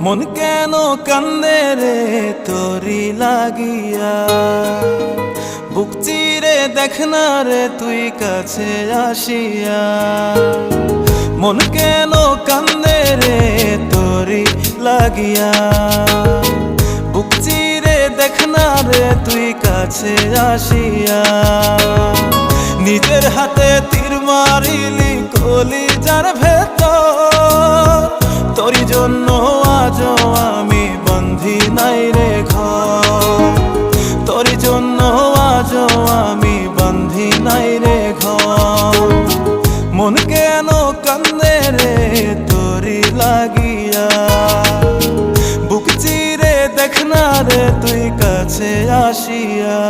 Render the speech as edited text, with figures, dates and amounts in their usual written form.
মন কেন কান্দে রে তোরি লাগিয়া, বুক চিরে দেখ না রে তুই কাছে আসিয়া। মন কেন কান্দে রে তোরি লাগিয়া, বুক চিরে দেখ না রে তুই কাছে আসিয়া। নিজের হাতে তীর মারিলি কলিজার ভেতর, তোরি জন্য আজও আমি বন্ধি নাই রে ঘর, তোরি জন্য আজও আমি বন্ধি নাই রে ঘর। মন কেন কান্দে রে তোরি লাগিয়া, বুক চিরে দেখ না রে তুই কাছে আসিয়া।